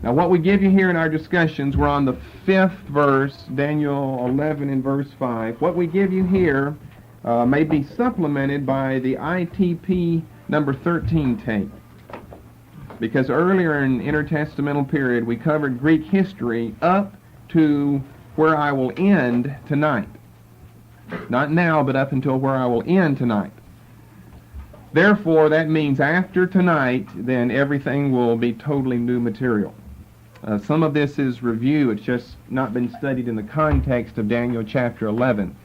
Now what we give you here in our discussions, we're on the 5th verse, Daniel 11 and verse 5. What we give you here may be supplemented by the ITP number 13 tape. Because earlier in intertestamental period, we covered Greek history up to where I will end tonight. Not now, but up until where I will end tonight. Therefore, that means after tonight, then everything will be totally new material. Some of this is review. It's just not been studied in the context of Daniel chapter 11,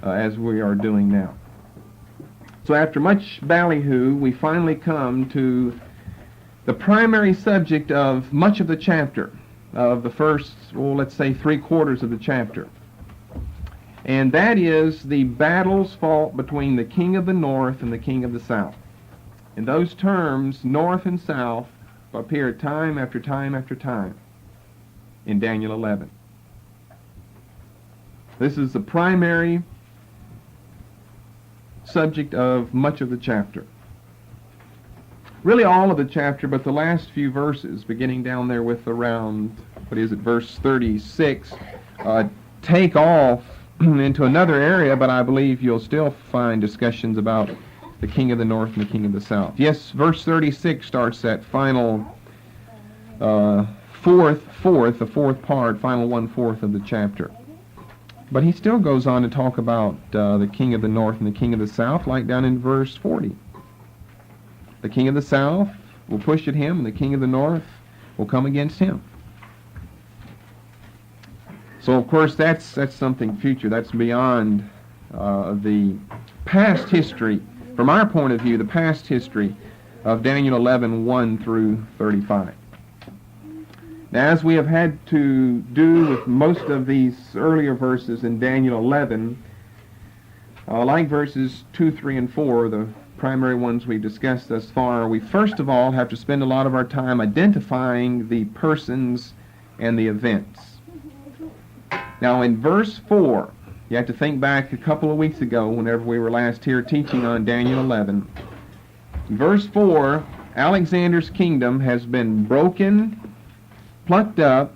as we are doing now. So after much ballyhoo, we finally come to the primary subject of much of the chapter, of the first, well, let's say 3/4 of the chapter. And that is the battles fought between the king of the north and the king of the south. In those terms, north and south appear time after time after time in Daniel 11. This is the primary subject of much of the chapter. Really all of the chapter, but the last few verses, beginning down there with around, verse 36, take off into another area, but I believe you'll still find discussions about the king of the north and the king of the south. Yes, verse 36 starts that final the fourth part, final 1/4 of the chapter. But he still goes on to talk about the king of the north and the king of the south, like down in verse 40. The king of the south will push at him, and the king of the north will come against him. So, of course, that's something future. That's beyond the past history. From our point of view, the past history of Daniel 11, 1 through 35. Now, as we have had to do with most of these earlier verses in Daniel 11, like verses 2, 3, and 4, the primary ones we've discussed thus far, we first of all have to spend a lot of our time identifying the persons and the events. Now, in verse 4, you have to think back a couple of weeks ago whenever we were last here teaching on Daniel 11. In verse 4, Alexander's kingdom has been broken, plucked up,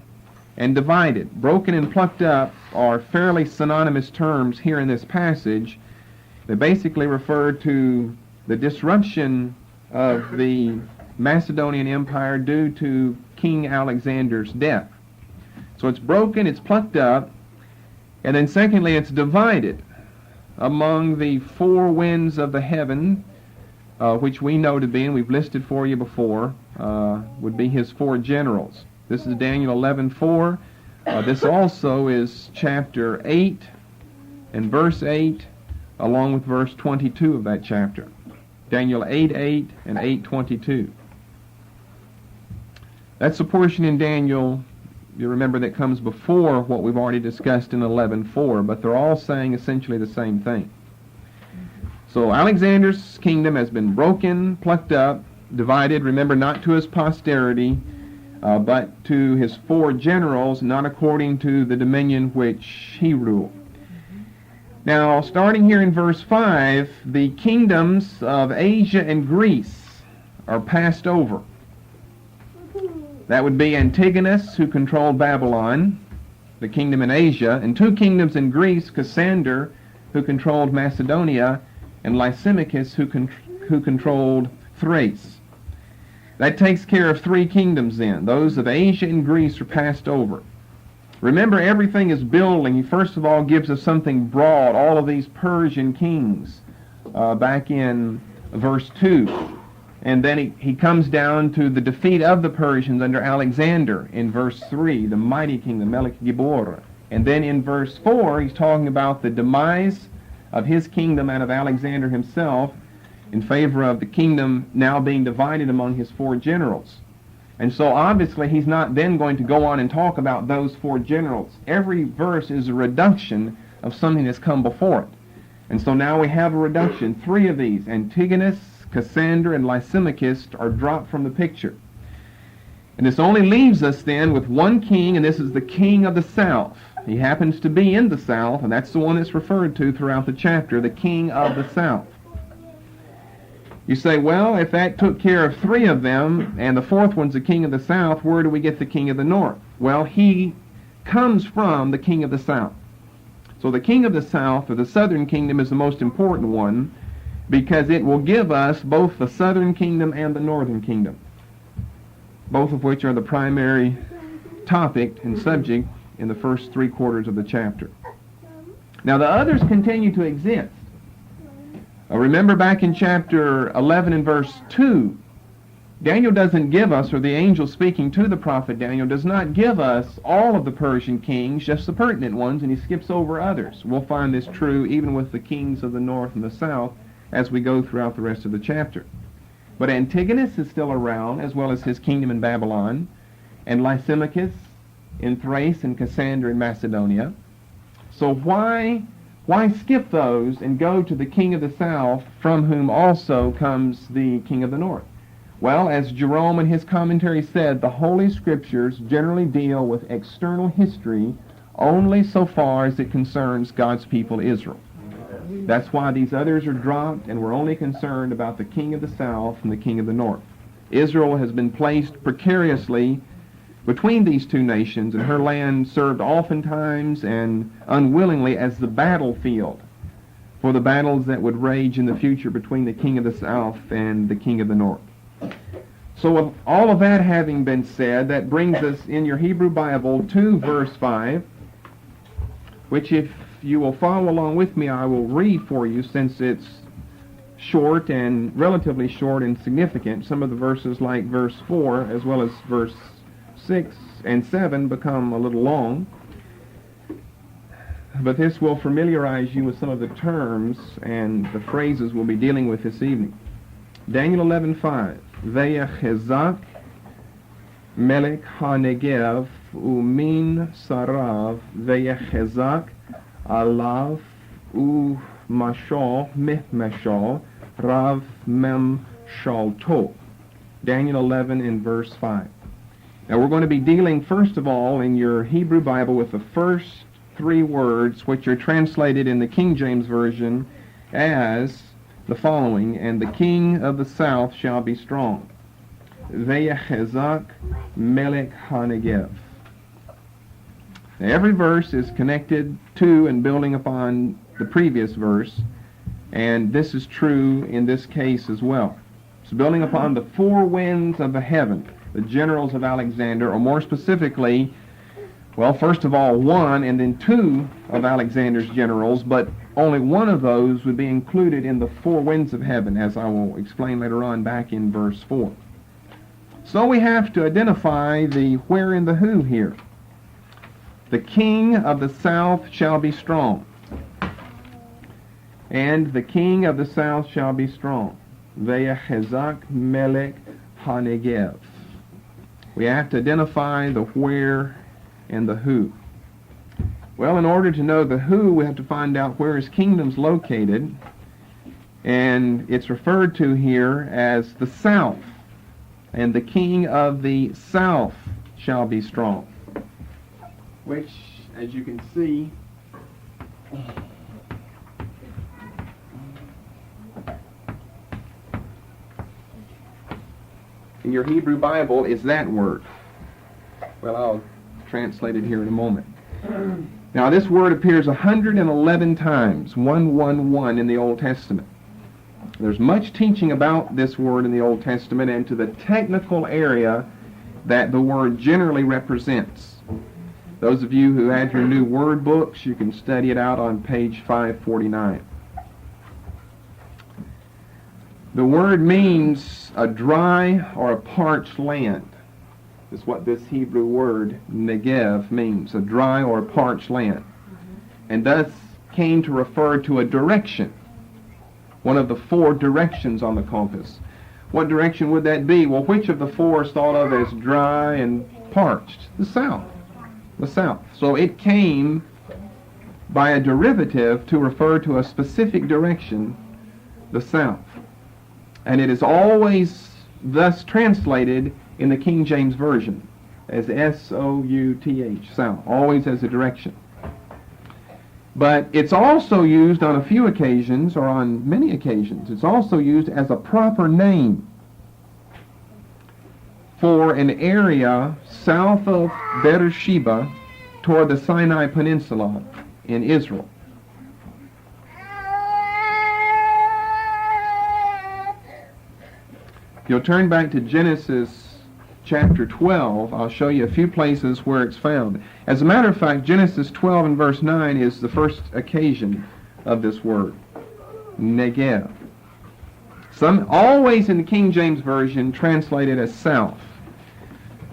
and divided. Broken and plucked up are fairly synonymous terms here in this passage. They basically refer to the disruption of the Macedonian Empire due to King Alexander's death. So it's broken, it's plucked up, and then secondly, it's divided among the four winds of the heaven, which we know to be, and we've listed for you before, would be his four generals. This is Daniel 11:4. This also is chapter 8 and verse 8, along with verse 22 of that chapter. Daniel 8:8 and 8:22. That's the portion in Daniel, you remember, that comes before what we've already discussed in 11:4, but they're all saying essentially the same thing. So Alexander's kingdom has been broken, plucked up, divided, remember, not to his posterity, but to his four generals, not according to the dominion which he ruled. Now, starting here in verse 5, the kingdoms of Asia and Greece are passed over. That would be Antigonus, who controlled Babylon, the kingdom in Asia, and two kingdoms in Greece, Cassander, who controlled Macedonia, and Lysimachus, who controlled Thrace. That takes care of three kingdoms then. Those of Asia and Greece are passed over. Remember, everything is building. He first of all gives us something broad, all of these Persian kings, back in verse 2. And then he comes down to the defeat of the Persians under Alexander in verse 3, the mighty king, the Melech Gibor. And then in verse 4, he's talking about the demise of his kingdom and of Alexander himself in favor of the kingdom now being divided among his four generals. And so obviously he's not then going to go on and talk about those four generals. Every verse is a reduction of something that's come before it. And so now we have a reduction. Three of these, Antigonus, Cassander, and Lysimachus, are dropped from the picture. And this only leaves us then with one king, and this is the king of the south. He happens to be in the south, and that's the one that's referred to throughout the chapter, the king of the south. You say, well, if that took care of 3 of them, and the 4th one's the king of the south, where do we get the king of the north? Well, he comes from the king of the south. So the king of the south, or the southern kingdom, is the most important one, because it will give us both the southern kingdom and the northern kingdom, both of which are the primary topic and subject in the first 3 quarters of the chapter. Now the others continue to exist. Remember back in chapter 11 and verse 2, Daniel doesn't give us, or the angel speaking to the prophet Daniel does not give us all of the Persian kings, just the pertinent ones, and he skips over others. We'll find this true even with the kings of the north and the south as we go throughout the rest of the chapter. But Antigonus is still around, as well as his kingdom in Babylon, and Lysimachus in Thrace and Cassander in Macedonia. So why skip those and go to the king of the south, from whom also comes the king of the north? Well, as Jerome in his commentary said, the Holy Scriptures generally deal with external history only so far as it concerns God's people Israel. That's why these others are dropped, and we're only concerned about the king of the south and the king of the north. Israel has been placed precariously between these 2 nations, and her land served oftentimes and unwillingly as the battlefield for the battles that would rage in the future between the king of the south and the king of the north. So with all of that having been said, that brings us in your Hebrew Bible to verse 5, which if you will follow along with me, I will read for you, since it's short and relatively short and significant. Some of the verses like verse 4 as well as verse 6 and 7 become a little long, but this will familiarize you with some of the terms and the phrases we'll be dealing with this evening. Daniel 11:5. Veyechezak melech ha-negev umin sarav veyechezak alav u-mashal meh-mashal rav mem shalto. Daniel 11 in verse 5. Now we're going to be dealing first of all in your Hebrew Bible with the first 3 words, which are translated in the King James Version as the following: and the king of the south shall be strong. Veyechezak melech ha-negev. Now every verse is connected to and building upon the previous verse, and this is true in this case as well. It's building upon the 4 winds of the heaven, the generals of Alexander, or more specifically, well, first of all, 1 and then 2 of Alexander's generals, but only one of those would be included in the 4 winds of heaven, as I will explain later on back in verse 4. So we have to identify the where and the who here. The king of the south shall be strong. And the king of the south shall be strong. Veyechezak melech ha-negev. We have to identify the where and the who. Well, in order to know the who, we have to find out where his kingdom's located, and it's referred to here as the south. And the king of the south shall be strong, which, as you can see, in your Hebrew Bible is that word. Well, I'll translate it here in a moment. Now, this word appears 111 times, 111, in the Old Testament. There's much teaching about this word in the Old Testament and to the technical area that the word generally represents. Those of you who have your new word books, you can study it out on page 549. The word means a dry or a parched land. Is what this Hebrew word negev means, a dry or parched land, and thus came to refer to a direction, one of the 4 directions on the compass. What direction would that be? Well, which of the 4 is thought of as dry and parched? The south. The south. So it came by a derivative to refer to a specific direction, the south. And it is always thus translated in the King James Version as S-O-U-T-H, south, always as a direction. But it's also used on a few occasions, or on many occasions, it's also used as a proper name for an area south of Beersheba toward the Sinai Peninsula in Israel. If you'll turn back to Genesis chapter 12, I'll show you a few places where it's found. As a matter of fact, Genesis 12 and verse 9 is the first occasion of this word, Negev. Always in the King James Version translated as south.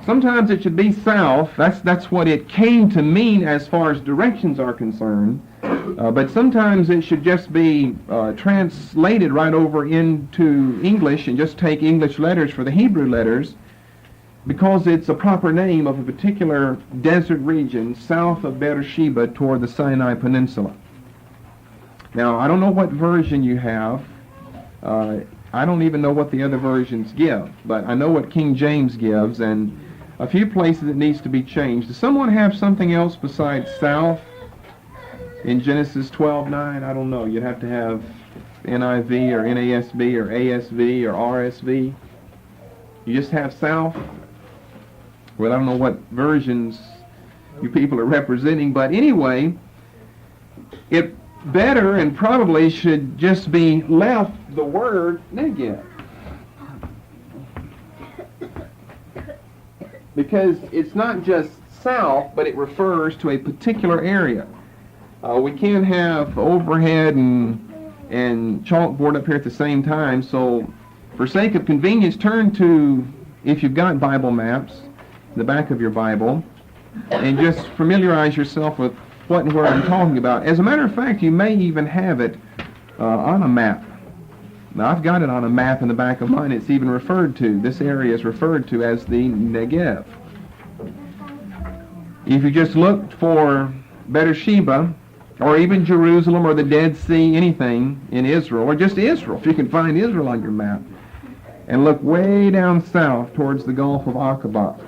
Sometimes it should be south. That's what it came to mean as far as directions are concerned. But sometimes it should just be translated right over into English and just take English letters for the Hebrew letters, because it's a proper name of a particular desert region south of Beersheba toward the Sinai Peninsula. Now, I don't know what version you have. I don't even know what the other versions give, but I know what King James gives, and a few places it needs to be changed. Does someone have something else besides south in Genesis 12:9? I don't know. You'd have to have NIV or NASB or ASV or RSV. You just have south? Well, I don't know what versions you people are representing, but anyway, it better and probably should just be left the word Negev, because it's not just south, but it refers to a particular area. We can't have overhead and chalkboard up here at the same time, so for sake of convenience, turn to, if you've got Bible maps, the back of your Bible, and just familiarize yourself with what and where I'm talking about. As a matter of fact, you may even have it on a map. Now, I've got it on a map in the back of mine. It's even referred to. This area is referred to as the Negev. If you just looked for Beersheba, or even Jerusalem, or the Dead Sea, anything in Israel, or just Israel, if you can find Israel on your map, and look way down south towards the Gulf of Aqaba,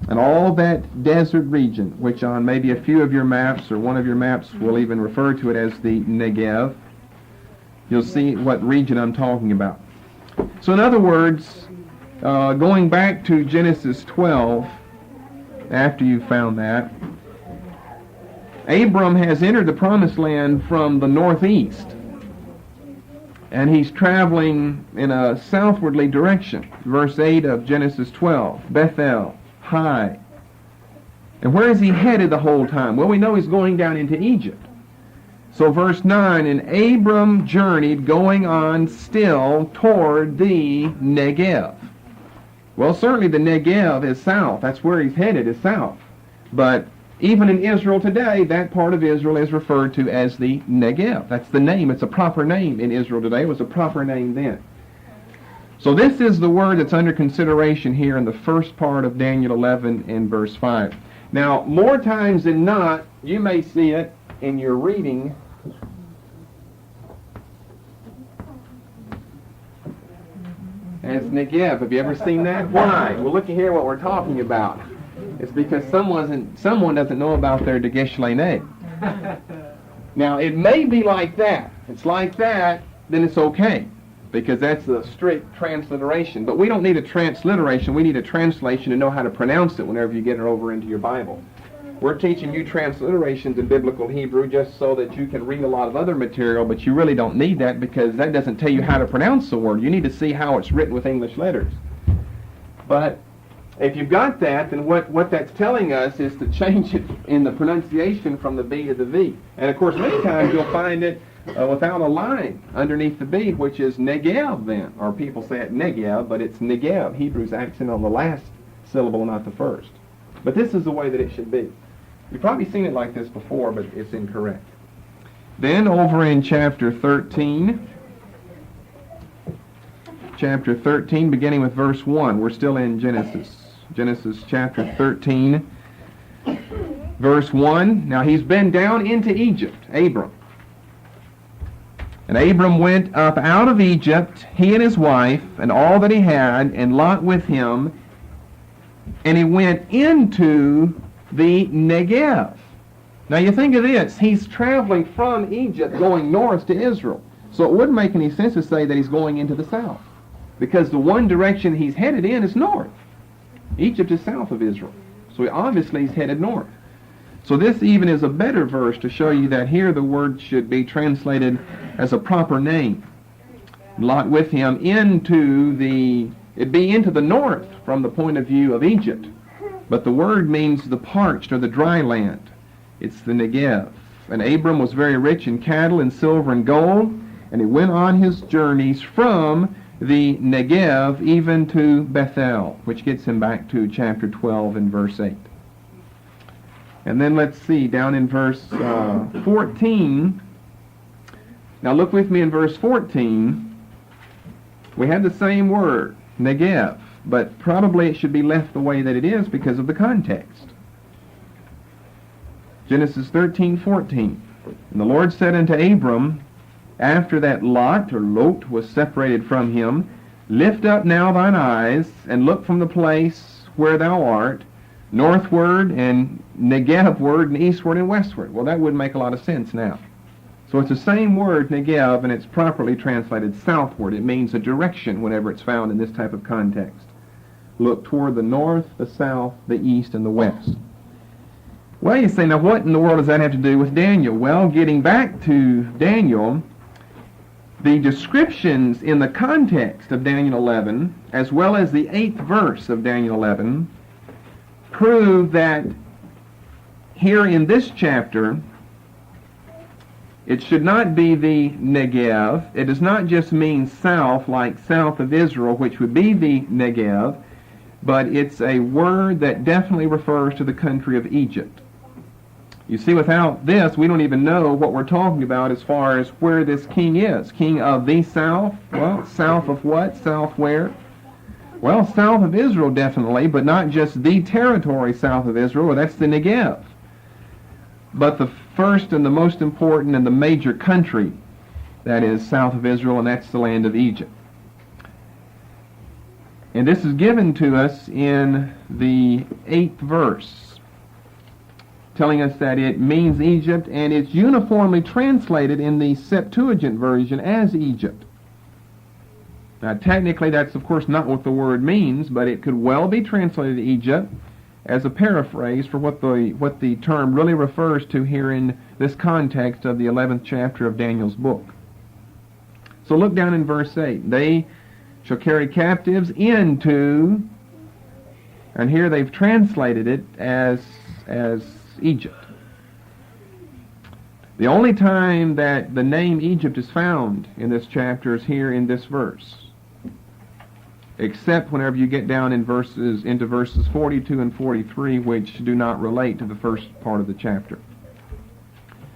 and all that desert region, which on maybe a few of your maps, or one of your maps will even refer to it as the Negev, you'll see what region I'm talking about. So in other words, going back to Genesis 12, after you found that, Abram has entered the promised land from the northeast, and he's traveling in a southwardly direction. Verse 8 of Genesis 12, Bethel, Hai. And where is he headed the whole time? Well, we know he's going down into Egypt. So verse 9, and Abram journeyed, going on still toward the Negev. Well, certainly the Negev is south. That's where he's headed, is south. But even in Israel today, that part of Israel is referred to as the Negev. That's the name. It's a proper name in Israel today. It was a proper name then. So this is the word that's under consideration here in the first part of Daniel 11 and verse 5. Now, more times than not, you may see it in your reading as Negev. Have you ever seen that? Why? Well, look here what we're talking about. It's because someone doesn't know about their Degeshlene. Now, it may be like that. If it's like that, then it's okay, because that's a strict transliteration. But we don't need a transliteration. We need a translation to know how to pronounce it whenever you get it over into your Bible. We're teaching you transliterations in biblical Hebrew just so that you can read a lot of other material, but you really don't need that, because that doesn't tell you how to pronounce the word. You need to see how it's written with English letters. But if you've got that, then what that's telling us is to change it in the pronunciation from the B to the V. And of course, many times you'll find it without a line underneath the B, which is Negev then. Or people say it Negev, but it's Negev. Hebrew's accent on the last syllable, not the first. But this is the way that it should be. You've probably seen it like this before, but it's incorrect. Then over in chapter 13, beginning with verse 1, we're still in Genesis. Genesis chapter 13, verse 1. Now he's been down into Egypt, Abram. And Abram went up out of Egypt, he and his wife, and all that he had, and Lot with him, and he went into the Negev. Now you think of this, he's traveling from Egypt going north to Israel. So it wouldn't make any sense to say that he's going into the south, because the one direction he's headed in is north. Egypt is south of Israel. So obviously he's headed north. So this even is a better verse to show you that here the word should be translated as a proper name. Lot with him into the north from the point of view of Egypt. But the word means the parched or the dry land. It's the Negev. And Abram was very rich in cattle and silver and gold, and he went on his journeys from the Negev even to Bethel, which gets him back to chapter 12 and verse 8. And then let's see, down in verse 14. Now look with me in verse 14. We have the same word, Negev, but probably it should be left the way that it is because of the context. Genesis 13:14. And the Lord said unto Abram, after that Lot was separated from him, lift up now thine eyes, and look from the place where thou art, northward and Negevward and eastward and westward. Well, that wouldn't make a lot of sense now. So it's the same word, Negev, and it's properly translated southward. It means a direction whenever it's found in this type of context. Look toward the north, the south, the east, and the west. Well, you say, now what in the world does that have to do with Daniel? Well, getting back to Daniel, the descriptions in the context of Daniel 11, as well as the 8th verse of Daniel 11, prove that here in this chapter, it should not be the Negev. It does not just mean south, like south of Israel, which would be the Negev, but it's a word that definitely refers to the country of Egypt. You see, without this, we don't even know what we're talking about as far as where this king is. King of the south? Well, south of what? South where? Well, south of Israel, definitely, but not just the territory south of Israel. Well, that's the Negev. But the first and the most important and the major country that is south of Israel, and that's the land of Egypt. And this is given to us in the 8th verse, telling us that it means Egypt, and it's uniformly translated in the Septuagint version as Egypt. Now, technically, that's, of course, not what the word means, but it could well be translated Egypt as a paraphrase for what the term really refers to here in this context of the 11th chapter of Daniel's book. So look down in verse 8. They shall carry captives into, and here they've translated it as Egypt. The only time that the name Egypt is found in this chapter is here in this verse, except whenever you get down into verses 42 and 43, which do not relate to the first part of the chapter.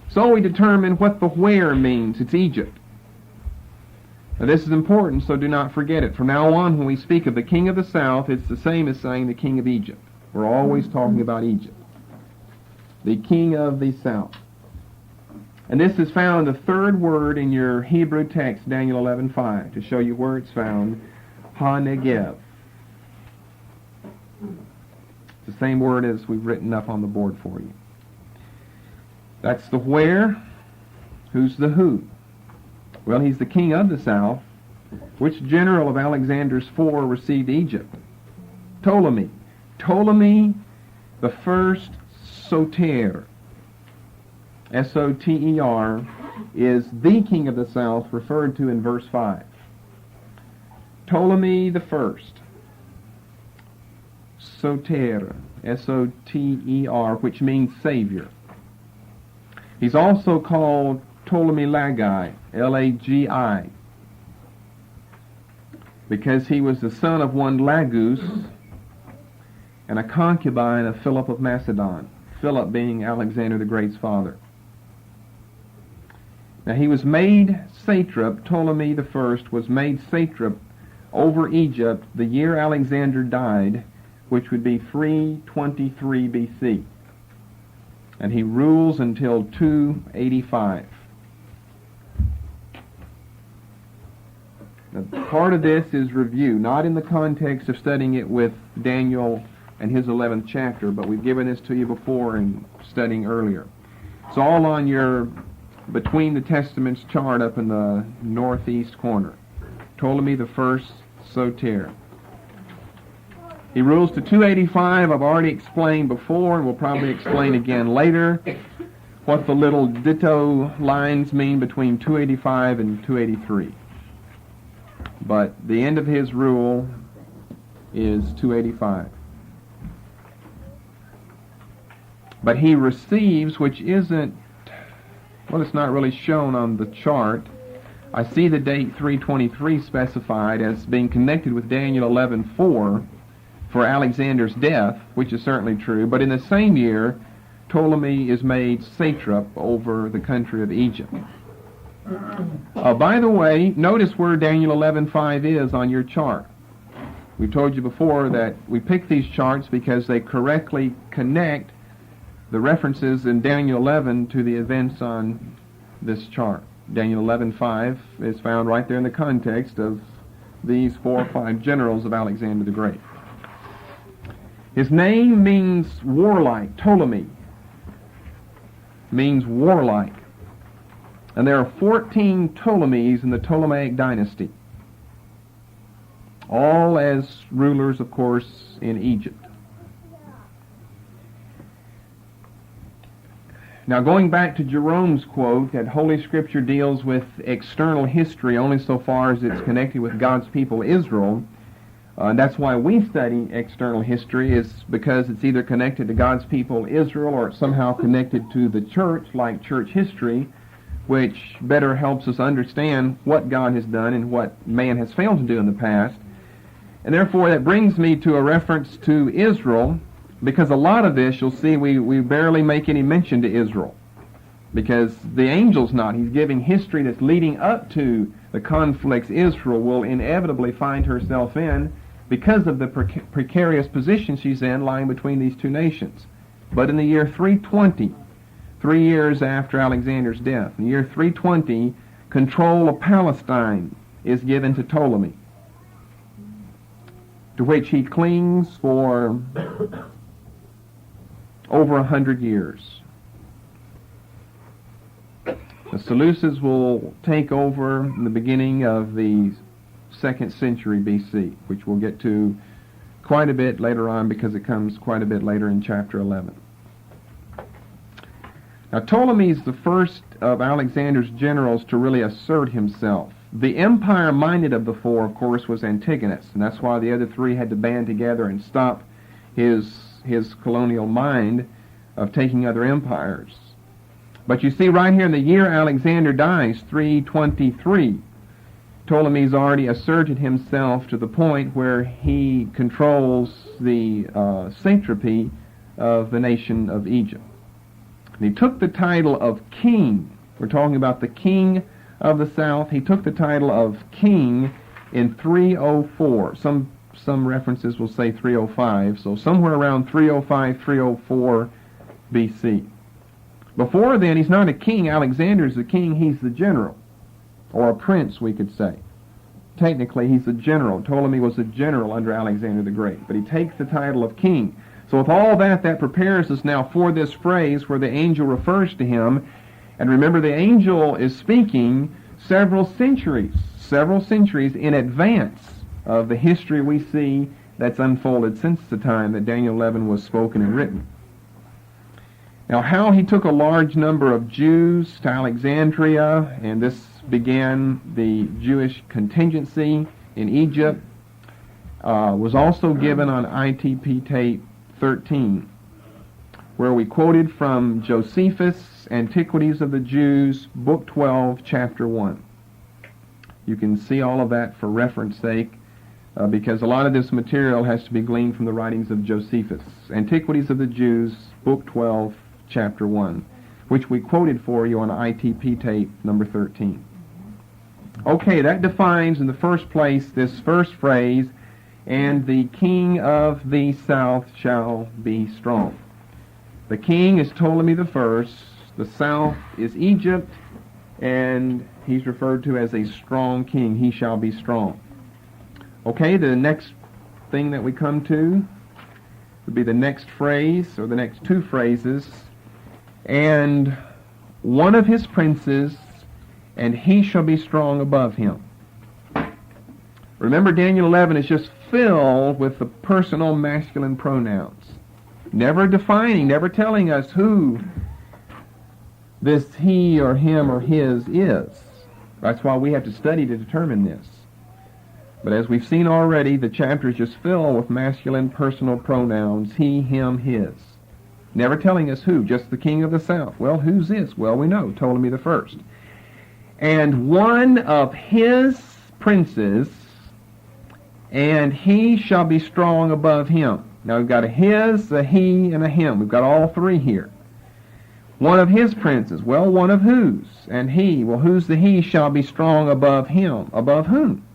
So we determine what the where means. It's Egypt. Now this is important, so do not forget it. From now on, when we speak of the king of the south, it's the same as saying the king of Egypt. We're always talking about Egypt. The king of the south. And this is found the third word in your Hebrew text, Daniel 11:5, to show you where it's found. Ha-Negev. It's the same word as we've written up on the board for you. That's the where. Who's the who? Well, he's the king of the south. Which general of Alexander's 4 received Egypt? Ptolemy. Ptolemy the first Soter, S-O-T-E-R, is the king of the south referred to in verse 5. Ptolemy the first, Soter, S-O-T-E-R, which means Savior. He's also called Ptolemy Lagi, L-A-G-I, because he was the son of one Lagus and a concubine of Philip of Macedon, Philip being Alexander the Great's father. Now he was made satrap, Ptolemy the first was made satrap over Egypt the year Alexander died, which would be 323 BC. And he rules until 285. Now, part of this is review, not in the context of studying it with Daniel and his 11th chapter, but we've given this to you before in studying earlier. It's all on your Between the Testaments chart up in the northeast corner. Ptolemy the First, Soter. He rules to 285. I've already explained before, and we'll probably explain again later what the little ditto lines mean between 285 and 283. But the end of his rule is 285. But he receives, which isn't, well, it's not really shown on the chart. I see the date 323 specified as being connected with Daniel 11:4 for Alexander's death, which is certainly true. But in the same year, Ptolemy is made satrap over the country of Egypt. By the way, notice where Daniel 11:5 is on your chart. We told you before that we pick these charts because they correctly connect the references in Daniel 11 to the events on this chart. Daniel 11:5 is found right there in the context of these 4 or 5 generals of Alexander the Great. His name means warlike. Ptolemy means warlike. And there are 14 Ptolemies in the Ptolemaic dynasty, all as rulers, of course, in Egypt. Now, going back to Jerome's quote that Holy Scripture deals with external history only so far as it's connected with God's people Israel, that's why we study external history, is because it's either connected to God's people Israel or it's somehow connected to the church, like church history, which better helps us understand what God has done and what man has failed to do in the past. And therefore, that brings me to a reference to Israel, because a lot of this, you'll see, we barely make any mention to Israel, because the angel's not. He's giving history that's leading up to the conflicts Israel will inevitably find herself in because of the precarious position she's in lying between these two nations. But in the year 320, 3 years after Alexander's death, in the year 320, control of Palestine is given to Ptolemy, to which he clings for over 100 years. The Seleucids will take over in the beginning of the 2nd century BC, which we'll get to quite a bit later on because it comes quite a bit later in chapter 11. Now, Ptolemy is the first of Alexander's generals to really assert himself. The empire-minded of the 4, of course, was Antigonus, and that's why the other 3 had to band together and stop his colonial mind of taking other empires. But you see right here in the year Alexander dies, 323, Ptolemy's already asserted himself to the point where he controls the satrapy of the nation of Egypt. And he took the title of king. We're talking about the king of the south. He took the title of king in 304. Some references will say 305, so somewhere around 305, 304 BC. Before then, he's not a king. Alexander's the king. He's the general, or a prince, we could say. Technically, he's a general. Ptolemy was a general under Alexander the Great, but he takes the title of king. So with all that prepares us now for this phrase where the angel refers to him. And remember, the angel is speaking several centuries in advance of the history we see that's unfolded since the time that Daniel 11 was spoken and written. Now, how he took a large number of Jews to Alexandria, and this began the Jewish contingency in Egypt, was also given on ITP tape 13, where we quoted from Josephus' Antiquities of the Jews, Book 12, Chapter 1. You can see all of that for reference sake, because a lot of this material has to be gleaned from the writings of Josephus. Antiquities of the Jews, Book 12, Chapter 1, which we quoted for you on ITP tape number 13. Okay, that defines in the first place this first phrase, and the king of the south shall be strong. The king is Ptolemy the First, the south is Egypt, and he's referred to as a strong king. He shall be strong. Okay, the next thing that we come to would be the next phrase, or the next 2 phrases, and one of his princes, and he shall be strong above him. Remember, Daniel 11 is just filled with the personal masculine pronouns. Never defining, never telling us who this he or him or his is. That's why we have to study to determine this. But as we've seen already, the chapter is just filled with masculine personal pronouns, he, him, his. Never telling us who, just the king of the south. Well, who's this? Well, we know, Ptolemy the first. And one of his princes, and he shall be strong above him. Now we've got a his, a he, and a him. We've got all three here. One of his princes. Well, one of whose? And he. Well, who's the he shall be strong above him? Above whom?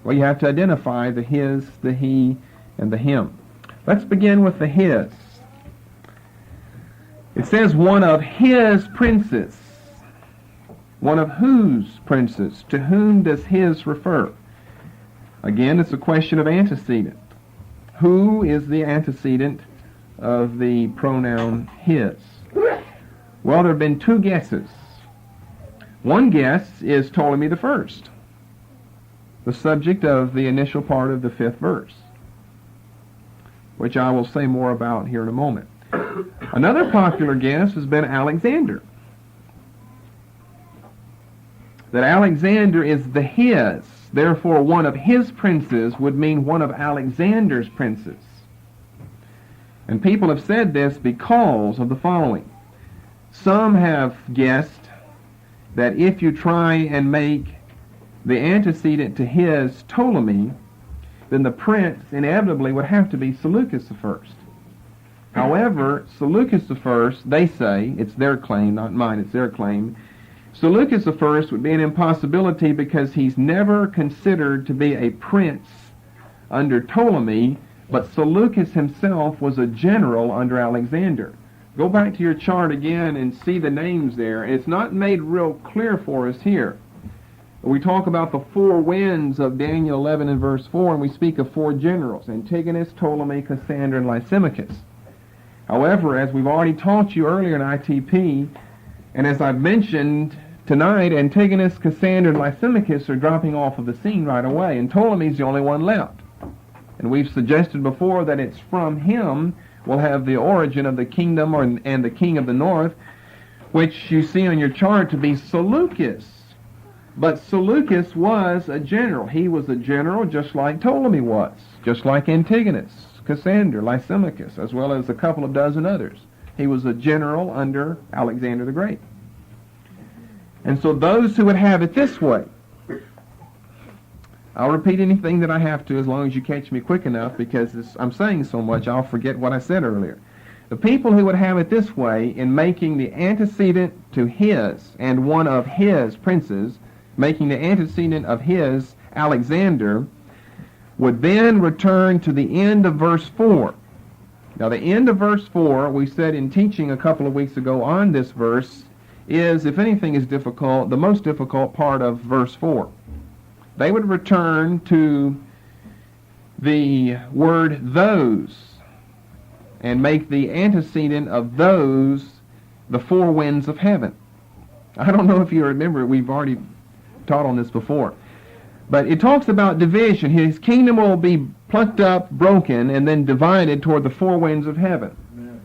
Well, you have to identify the his, the he, and the him. Let's begin with the his. It says one of his princes. One of whose princes? To whom does his refer? Again, it's a question of antecedent. Who is the antecedent of the pronoun his? Well, there have been two guesses. One guess is Ptolemy the first, the subject of the initial part of the 5th verse, which I will say more about here in a moment. Another popular guess has been Alexander. That Alexander is the his, therefore one of his princes would mean one of Alexander's princes. And people have said this because of the following. Some have guessed that if you try and make the antecedent to his Ptolemy, then the prince inevitably would have to be Seleucus the first. However, Seleucus the first, they say, it's their claim, not mine, it's their claim, Seleucus the first would be an impossibility because he's never considered to be a prince under Ptolemy, but Seleucus himself was a general under Alexander. Go back to your chart again and see the names there. It's not made real clear for us here. We talk about the 4 winds of Daniel 11 and verse 4, and we speak of 4 generals, Antigonus, Ptolemy, Cassander, and Lysimachus. However, as we've already taught you earlier in ITP, and as I've mentioned tonight, Antigonus, Cassander, and Lysimachus are dropping off of the scene right away, and Ptolemy's the only one left. And we've suggested before that it's from him we'll have the origin of the kingdom and the king of the north, which you see on your chart to be Seleucus. But Seleucus was a general. He was a general just like Ptolemy was, just like Antigonus, Cassander, Lysimachus, as well as a couple of dozen others. He was a general under Alexander the Great. And so those who would have it this way, I'll repeat anything that I have to as long as you catch me quick enough, because I'm saying so much I'll forget what I said earlier. The people who would have it this way in making the antecedent to his and one of his princes, making the antecedent of his Alexander, would then return to the end of verse 4. Now the end of verse 4, we said in teaching a couple of weeks ago on this verse, is, if anything is difficult, the most difficult part of verse 4. They would return to the word those and make the antecedent of those the 4 winds of heaven. I don't know if you remember, we've already taught on this before. But it talks about division. His kingdom will be plucked up, broken, and then divided toward the 4 winds of heaven. Amen.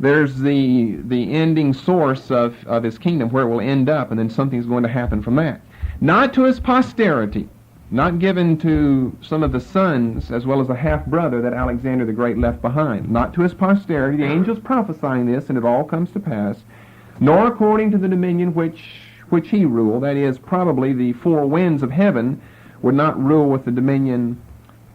There's the ending source of his kingdom, where it will end up, and then something's going to happen from that. Not to his posterity, not given to some of the sons, as well as a half-brother that Alexander the Great left behind. Not to his posterity, the angels prophesying this, and it all comes to pass, nor according to the dominion which he ruled. That is, probably the 4 winds of heaven would not rule with the dominion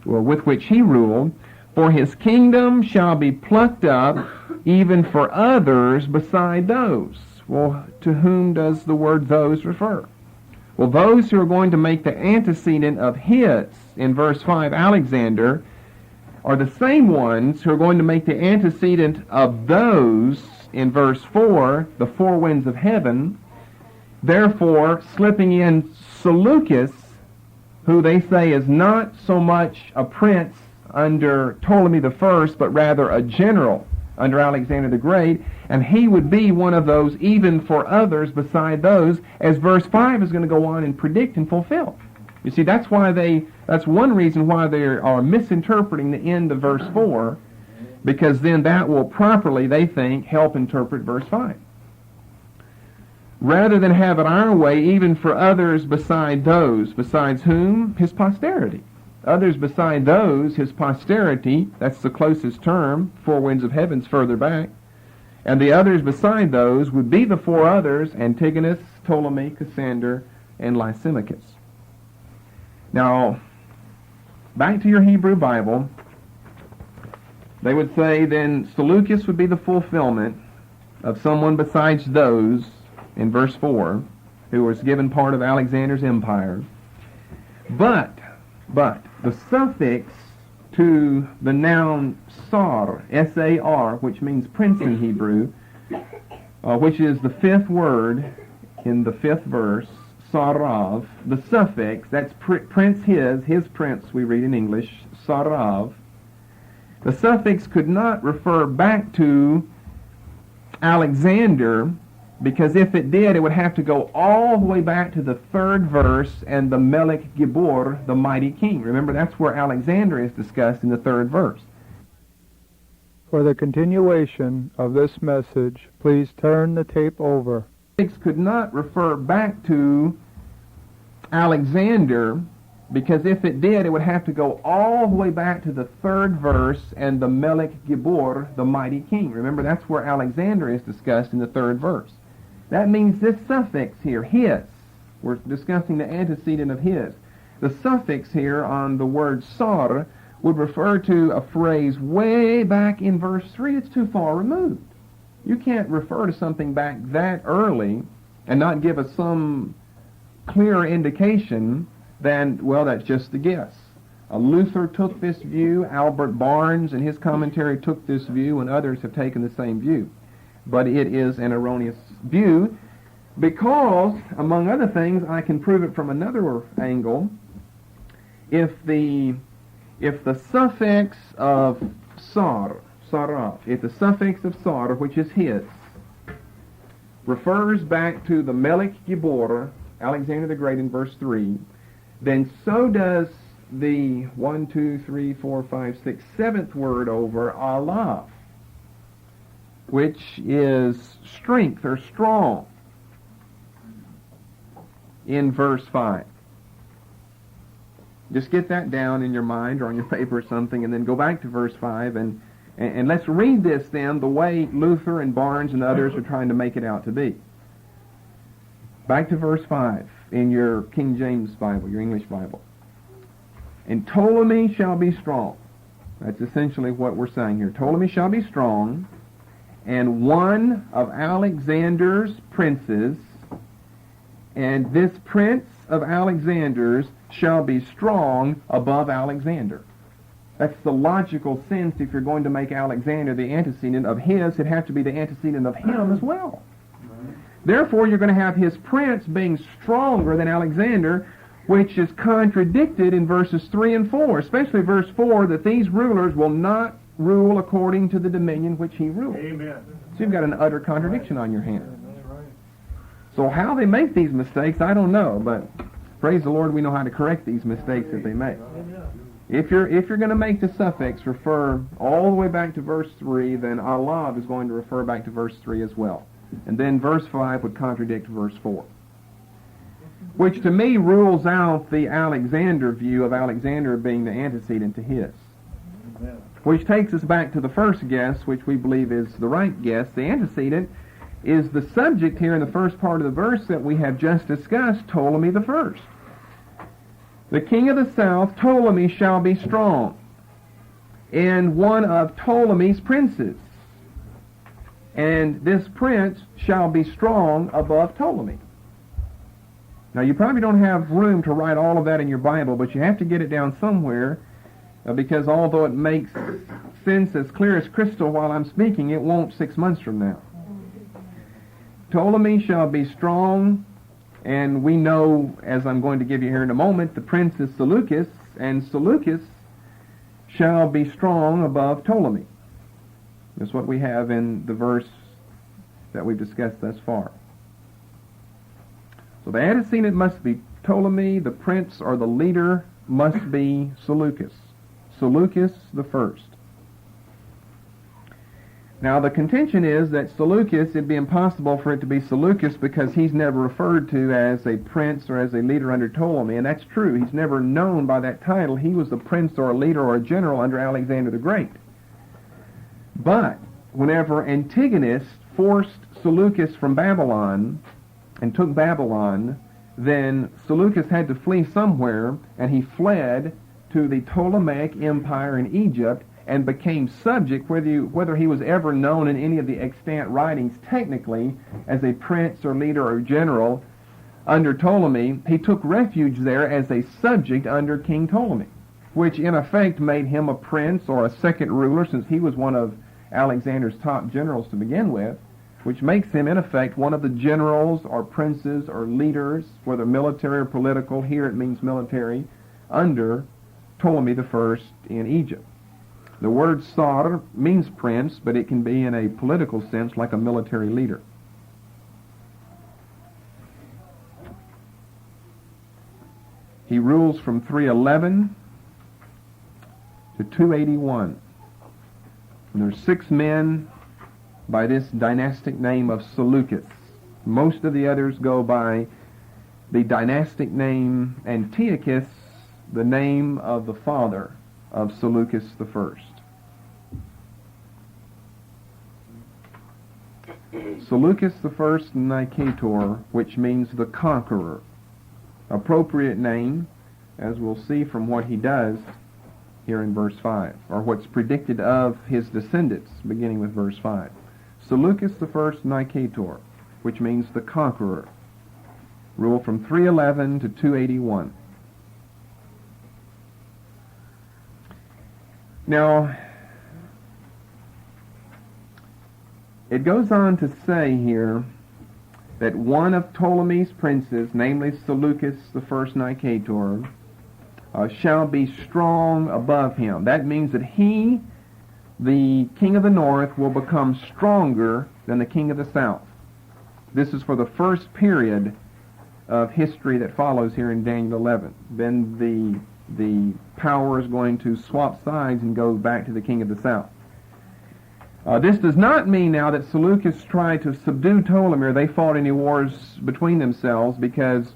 with which he ruled. For his kingdom shall be plucked up even for others beside those. Well, to whom does the word those refer? Well, those who are going to make the antecedent of his, in verse 5, Alexander, are the same ones who are going to make the antecedent of those, in verse 4, the 4 winds of heaven, therefore slipping in Seleucus, who they say is not so much a prince under Ptolemy the first, but rather a general under Alexander the Great, and he would be one of those even for others beside those, as verse 5 is going to go on and predict and fulfill. You see, that's one reason why they are misinterpreting the end of verse 4, because then that will properly, they think, help interpret verse 5. Rather than have it our way, even for others beside those, besides whom? His posterity. Others beside those, his posterity, that's the closest term, four winds of heaven's further back. And the others beside those would be the four others, Antigonus, Ptolemy, Cassander, and Lysimachus. Now, back to your Hebrew Bible, they would say then Seleucus would be the fulfillment of someone besides those, in verse 4, who was given part of Alexander's empire. But, the suffix to the noun sar, S-A-R, which means prince in Hebrew, which is the fifth word in the fifth verse, sarav, the suffix, that's prince his prince we read in English, sarav. The suffix could not refer back to Alexander, because if it did, it would have to go all the way back to the third verse and the Melech Gibor, the mighty king. Remember, that's where Alexander is discussed in the third verse. For the continuation of this message, please turn the tape over. It could not refer back to Alexander, because if it did, it would have to go all the way back to the third verse and the Melech Gibor, the mighty king. Remember, that's where Alexander is discussed in the third verse. That means this suffix here, his, we're discussing the antecedent of his. The suffix here on the word sar would refer to a phrase way back in verse 3. It's too far removed. You can't refer to something back that early and not give us some clearer indication than, well, that's just a guess. Luther took this view, Albert Barnes in his commentary took this view, and others have taken the same view. But it is an erroneous view because, among other things, I can prove it from another angle. If the suffix of saraf, if the suffix of sar, which is his, refers back to the Melech Gibor, Alexander the Great in verse 3, then so does the 7th word over Allah, which is strength or strong in verse 5. Just get that down in your mind or on your paper or something, and then go back to verse 5, and let's read this then the way Luther and Barnes and others are trying to make it out to be. Back to verse 5 in your King James Bible, your English Bible. And Ptolemy shall be strong. That's essentially what we're saying here. Ptolemy shall be strong, and one of Alexander's princes, and this prince of Alexander's shall be strong above Alexander. That's the logical sense. If you're going to make Alexander the antecedent of his, it'd have to be the antecedent of him as well. Therefore, you're going to have his prince being stronger than Alexander, which is contradicted in verses 3 and 4, especially verse 4, that these rulers will not rule according to the dominion which he ruled. Amen. So you've got an utter contradiction on your hands. So how they make these mistakes, I don't know, but praise the Lord, we know how to correct these mistakes that they make. If you're going to make the suffix refer all the way back to verse 3, then Allah is going to refer back to verse 3 as well. And then verse 5 would contradict verse 4. Which to me rules out the Alexander view of Alexander being the antecedent to his. Which takes us back to the first guess, which we believe is the right guess. The antecedent is the subject here in the first part of the verse that we have just discussed, Ptolemy the First. The king of the south, Ptolemy, shall be strong, and one of Ptolemy's princes. And this prince shall be strong above Ptolemy. Now, you probably don't have room to write all of that in your Bible, but you have to get it down somewhere, because although it makes sense as clear as crystal while I'm speaking, it won't 6 months from now. Ptolemy shall be strong, and we know, as I'm going to give you here in a moment, the prince is Seleucus, and Seleucus shall be strong above Ptolemy. That's what we have in the verse that we've discussed thus far. So the antecedent must be Ptolemy, the prince or the leader must be Seleucus. Seleucus the first. Now the contention is that Seleucus, it'd be impossible for it to be Seleucus because he's never referred to as a prince or as a leader under Ptolemy, and that's true. He's never known by that title. He was a prince or a leader or a general under Alexander the Great. But whenever Antigonus forced Seleucus from Babylon and took Babylon, then Seleucus had to flee somewhere, and he fled to the Ptolemaic Empire in Egypt and became subject, whether he was ever known in any of the extant writings technically as a prince or leader or general under Ptolemy. He took refuge there as a subject under King Ptolemy, which in effect made him a prince or a second ruler, since he was one of Alexander's top generals to begin with, which makes him in effect one of the generals or princes or leaders, whether military or political, here it means military, under Ptolemy the First in Egypt. The word Sar means prince, but it can be in a political sense like a military leader. He rules from 311 to 281. And there's 6 men by this dynastic name of Seleucus. Most of the others go by the dynastic name Antiochus, the name of the father of Seleucus the First. Seleucus the First Nicator, which means the conqueror. Appropriate name, as we'll see from what he does here in verse 5, or what's predicted of his descendants, beginning with verse 5. Seleucus the First Nicator, which means the conqueror. Ruled from 311 to 281. Now, it goes on to say here that one of Ptolemy's princes, namely Seleucus the First Nicator, shall be strong above him. That means that he, the king of the north, will become stronger than the king of the south. This is for the first period of history that follows here in Daniel 11. Then the power is going to swap sides and go back to the king of the south. This does not mean now that Seleucus tried to subdue Ptolemy or they fought any wars between themselves, because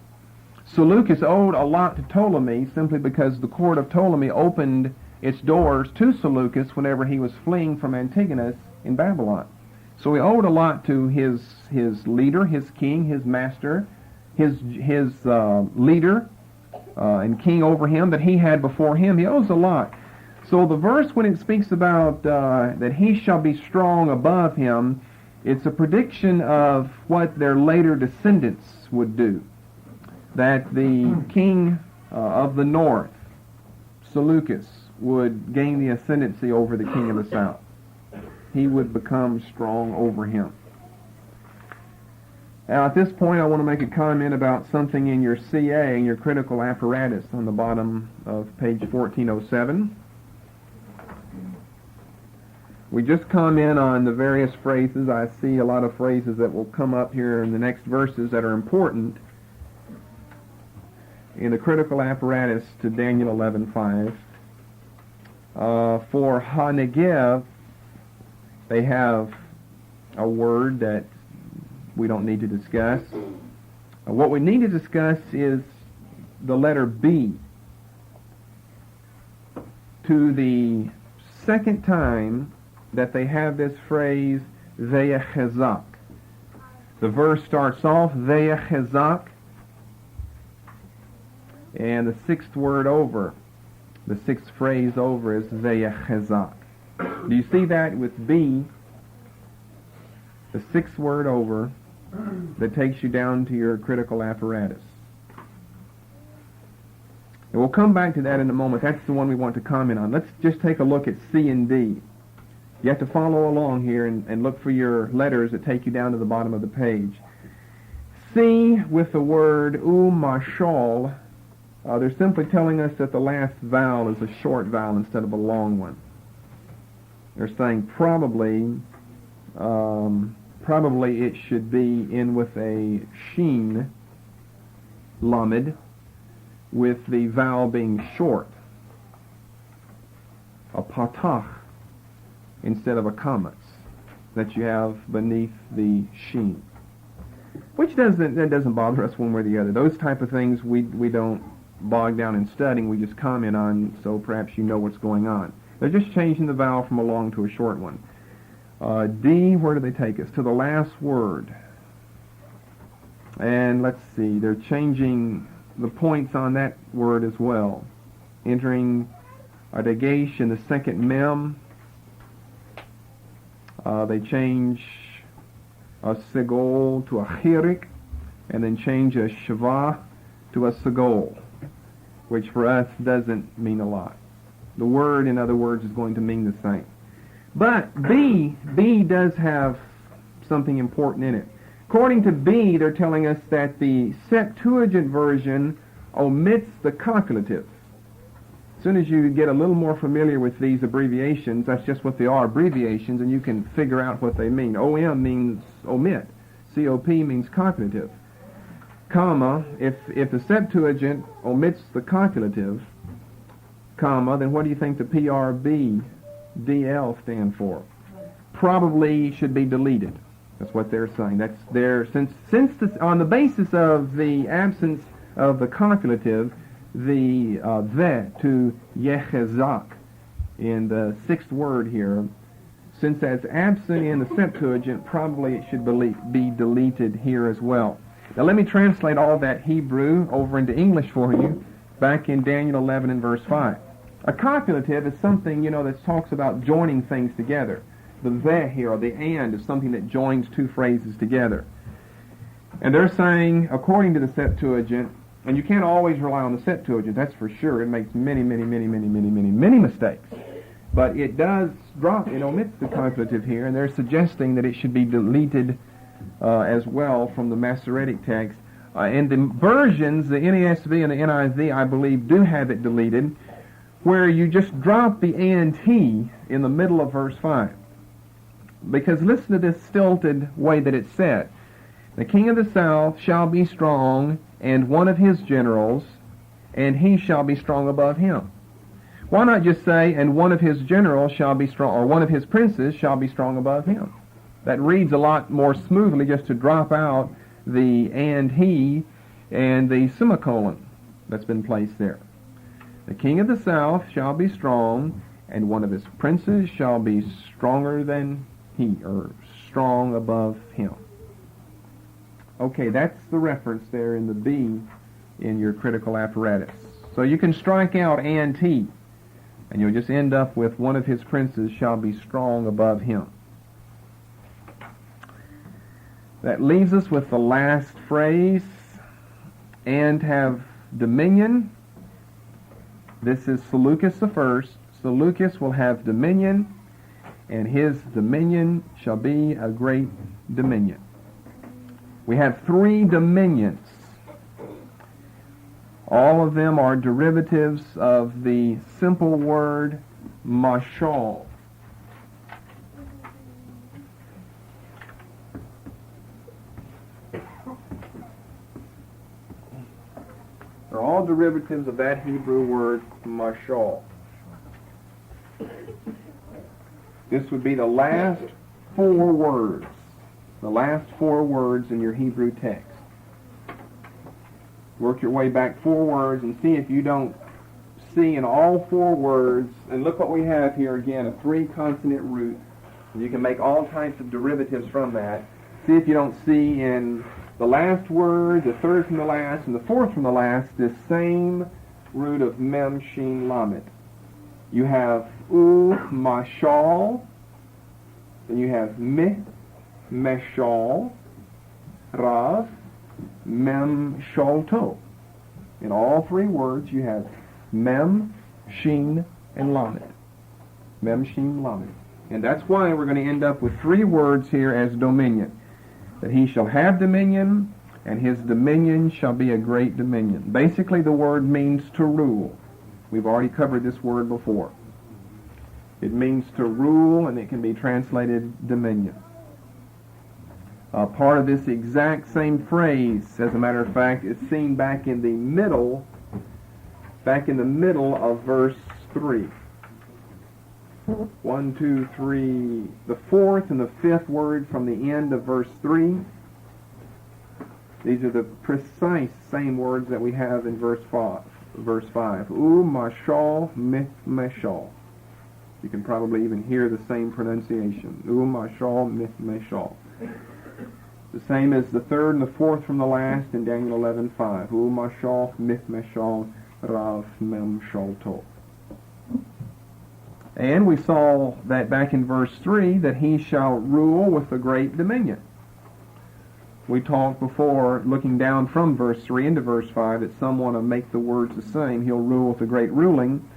Seleucus owed a lot to Ptolemy simply because the court of Ptolemy opened its doors to Seleucus whenever he was fleeing from Antigonus in Babylon. So he owed a lot to his leader, his king, his master, his leader and king over him that he had before him. He owes a lot. So the verse, when it speaks about that he shall be strong above him, it's a prediction of what their later descendants would do. That the king of the north, Seleucus, would gain the ascendancy over the king of the south. He would become strong over him. Now at this point I want to make a comment about something in your CA, in your critical apparatus, on the bottom of page 1407. We just comment on the various phrases. I see a lot of phrases that will come up here in the next verses that are important in the critical apparatus to Daniel 11:5. For Ha-Negev, they have a word that we don't need to discuss. What we need to discuss is the letter B. To the second time that they have this phrase, Vayachezak. The verse starts off, Vayachezak, and the sixth word over, the sixth phrase over is Vayachezak. Do you see that with B, the sixth word over, that takes you down to your critical apparatus? And we'll come back to that in a moment. That's the one we want to comment on. Let's just take a look at C and D. You have to follow along here and look for your letters that take you down to the bottom of the page. C with the word umashal, they're simply telling us that the last vowel is a short vowel instead of a long one. They're saying probably it should be in with a sheen, lamed, with the vowel being short, a patach, instead of a kametz that you have beneath the sheen. Which doesn't bother us one way or the other. Those type of things we don't bog down in studying, we just comment on, so perhaps you know what's going on. They're just changing the vowel from a long to a short one. D, where do they take us? To the last word. And let's see, they're changing the points on that word as well. Entering a dagesh in the second mem. They change a segol to a chirik, and then change a shavah to a segol, which for us doesn't mean a lot. The word, in other words, is going to mean the same. But B does have something important in it. According to B, they're telling us that the Septuagint version omits the copulative. As soon as you get a little more familiar with these abbreviations, that's just what they are, abbreviations, and you can figure out what they mean. OM means omit. COP means copulative. Comma, if the Septuagint omits the copulative, comma, then what do you think the PRB, DL stand for? Probably should be deleted. That's what they're saying. That's their, since on the basis of the absence of the copulative, the to yechezak in the sixth word here, since that's absent in the Septuagint, probably it should be deleted here as well. Now let me translate all that Hebrew over into English for you, back in Daniel 11 and verse 5. A copulative is something, that talks about joining things together. The "the" here, or the "and," is something that joins two phrases together. And they're saying, according to the Septuagint, and you can't always rely on the Septuagint, that's for sure. It makes many mistakes. But it does drop, it omits the copulative here, and they're suggesting that it should be deleted as well from the Masoretic text. And the versions, the NASB and the NIV, I believe, do have it deleted, where you just drop the "and he" in the middle of verse 5. Because listen to this stilted way that it's said. The king of the south shall be strong, and one of his generals, and he shall be strong above him. Why not just say, and one of his generals shall be strong, or one of his princes shall be strong above him? That reads a lot more smoothly just to drop out the "and he" and the semicolon that's been placed there. The king of the south shall be strong, and one of his princes shall be stronger than he, or strong above him. Okay, that's the reference there in the B in your critical apparatus. So you can strike out "and he," and you'll just end up with "one of his princes shall be strong above him." That leaves us with the last phrase, "and have dominion." This is Seleucus the first. Seleucus will have dominion, and his dominion shall be a great dominion. We have 3 dominions. All of them are derivatives of the simple word mashal. They're all derivatives of that Hebrew word mashal. This would be the last 4 words. The last 4 words in your Hebrew text. Work your way back 4 words and see if you don't see in all 4 words, and look what we have here again, a 3-consonant root. You can make all types of derivatives from that. See if you don't see in the last word, the third from the last, and the fourth from the last, this same root of mem, shin, lamed. You have mashal, then you have meshal, rav, mem, sholto. In all 3 words you have mem, shin, and lamed. Mem, shin, lamed. And that's why we're going to end up with 3 words here as dominion. That he shall have dominion, and his dominion shall be a great dominion. Basically the word means to rule. We've already covered this word before. It means to rule, and it can be translated dominion. Part of this exact same phrase, as a matter of fact, is seen back in the middle of verse 3. 1, 2, 3, the fourth and the fifth word from the end of verse 3. These are the precise same words that we have in verse 5. Mashal mithmeshal. You can probably even hear the same pronunciation. Mashal mithmeshal. The same as the third and the fourth from the last in Daniel 11:5. Mashal mithmeshal rav mem shalto. And we saw that back in verse 3 that he shall rule with a great dominion. We talked before, looking down from verse 3 into verse 5, that some want to make the words the same. He'll rule with a great ruling.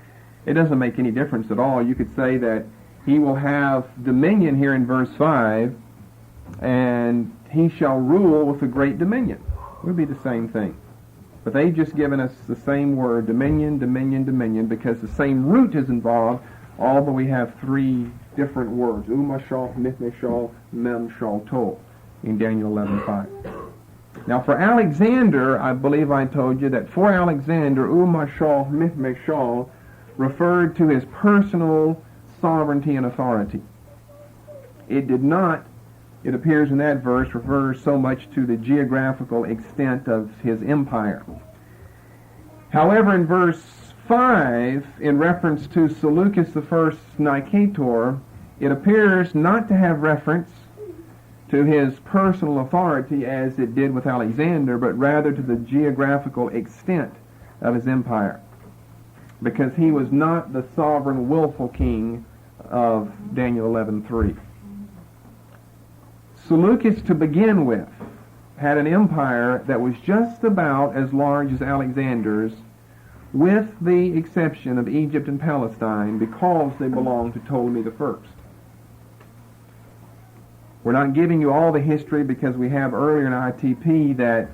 It doesn't make any difference at all. You could say that he will have dominion here in verse 5, and he shall rule with a great dominion. It would be the same thing. But they've just given us the same word, dominion, dominion, dominion, because the same root is involved, although we have three different words. Mashal, mithmeshal, mem shalto. In Daniel 11:5. Now for Alexander, I believe I told you that for Alexander, Mashal Mithmeshal referred to his personal sovereignty and authority. It did not, it appears in that verse, refer so much to the geographical extent of his empire. However, in verse 5, in reference to Seleucus I Nicator, it appears not to have reference to his personal authority as it did with Alexander, but rather to the geographical extent of his empire, because he was not the sovereign, willful king of Daniel 11:3. Seleucus, to begin with, had an empire that was just about as large as Alexander's, with the exception of Egypt and Palestine, because they belonged to Ptolemy I. We're not giving you all the history because we have earlier in ITP that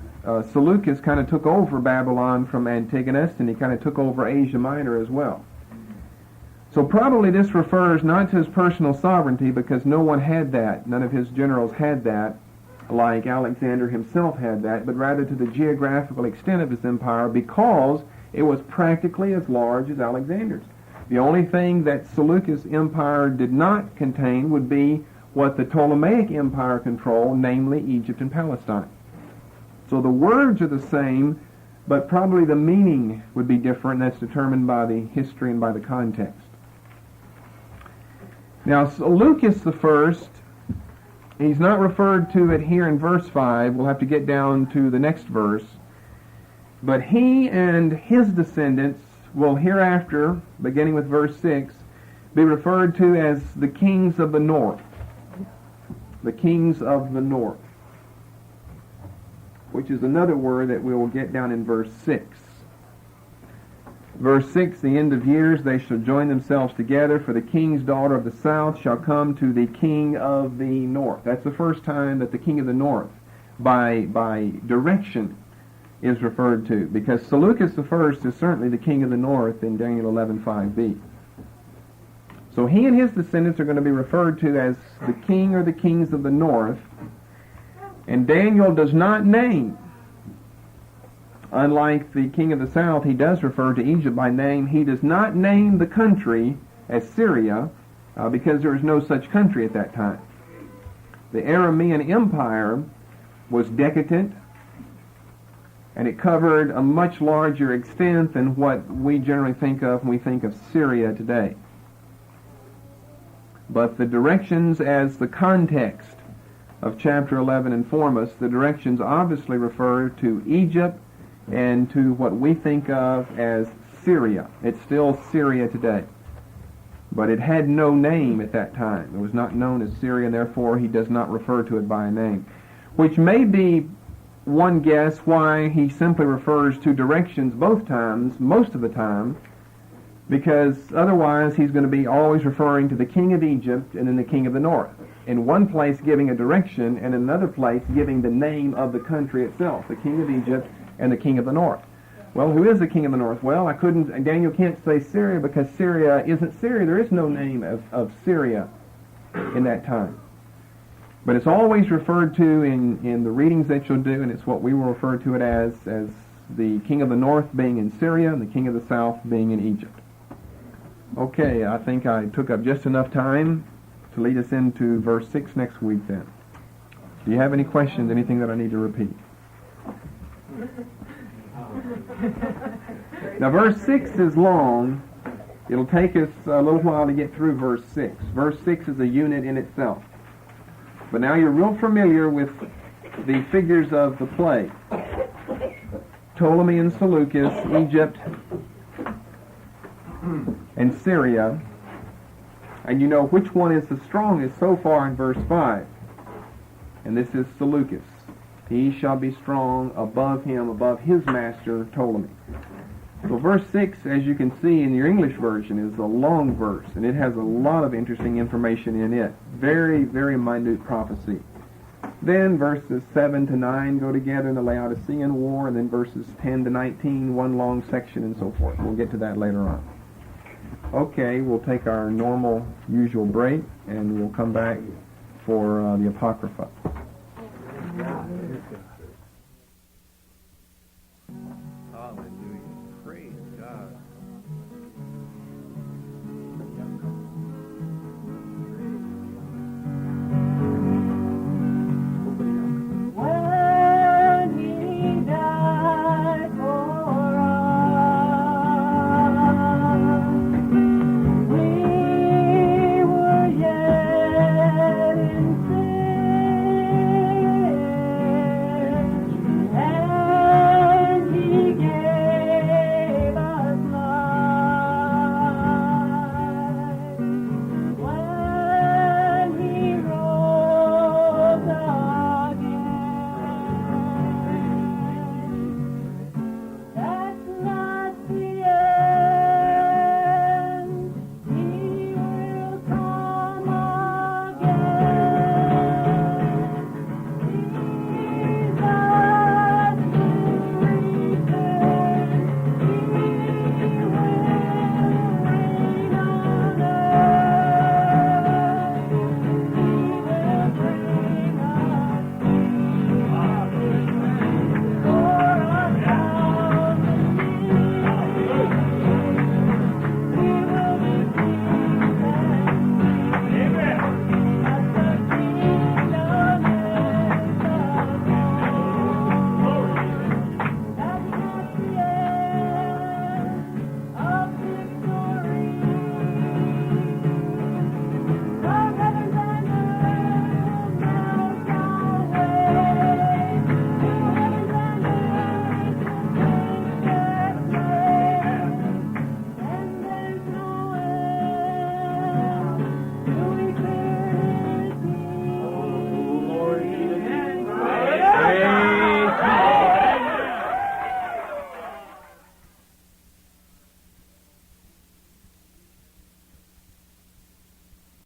Seleucus kind of took over Babylon from Antigonus, and he kind of took over Asia Minor as well. So probably this refers not to his personal sovereignty, because no one had that. None of his generals had that, like Alexander himself had that, but rather to the geographical extent of his empire, because it was practically as large as Alexander's. The only thing that Seleucus' empire did not contain would be what the Ptolemaic Empire controlled, namely Egypt and Palestine. So the words are the same, but probably the meaning would be different, and that's determined by the history and by the context. Now, Seleucus I, he's not referred to it here in verse 5. We'll have to get down to the next verse. But he and his descendants will hereafter, beginning with verse 6, be referred to as the kings of the north. The kings of the north, which is another word that we will get down in verse 6. Verse 6, the end of years they shall join themselves together, for the king's daughter of the south shall come to the king of the north. That's the first time that the king of the north, by direction, is referred to, because Seleucus I is certainly the king of the north in Daniel 11:5b. So he and his descendants are going to be referred to as the king or the kings of the north. And Daniel does not name, unlike the king of the south, he does refer to Egypt by name. He does not name the country as Syria, because there is no such country at that time. The Aramean Empire was decadent, and it covered a much larger extent than what we generally think of when we think of Syria today. But the directions, as the context of chapter 11 inform us, the directions obviously refer to Egypt and to what we think of as Syria. It's still Syria today. But it had no name at that time. It was not known as Syria, and therefore he does not refer to it by name. Which may be one guess why he simply refers to directions both times, most of the time, because otherwise he's going to be always referring to the king of Egypt and then the king of the north. In one place giving a direction, and in another place giving the name of the country itself, the king of Egypt and the king of the north. Well, who is the king of the north? Well, Daniel can't say Syria because Syria isn't Syria. There is no name of Syria in that time. But it's always referred to in the readings that you'll do, and it's what we will refer to it as the king of the north being in Syria and the king of the south being in Egypt. Okay, I think I took up just enough time to lead us into verse 6 next week then. Do you have any questions, anything that I need to repeat? Now verse 6 is long. It'll take us a little while to get through verse 6. Verse 6 is a unit in itself. But now you're real familiar with the figures of the play. Ptolemy and Seleucus, Egypt, and Syria. And you know which one is the strongest so far in verse 5. And this is Seleucus. He shall be strong above him, above his master, Ptolemy. So verse 6, as you can see in your English version, is a long verse, and it has a lot of interesting information in it. Very, very minute prophecy. Then verses 7 to 9 go together in the Laodicean War, and then verses 10 to 19, one long section, and so forth. We'll get to that later on. Okay, we'll take our normal, usual break, and we'll come back for the Apocrypha.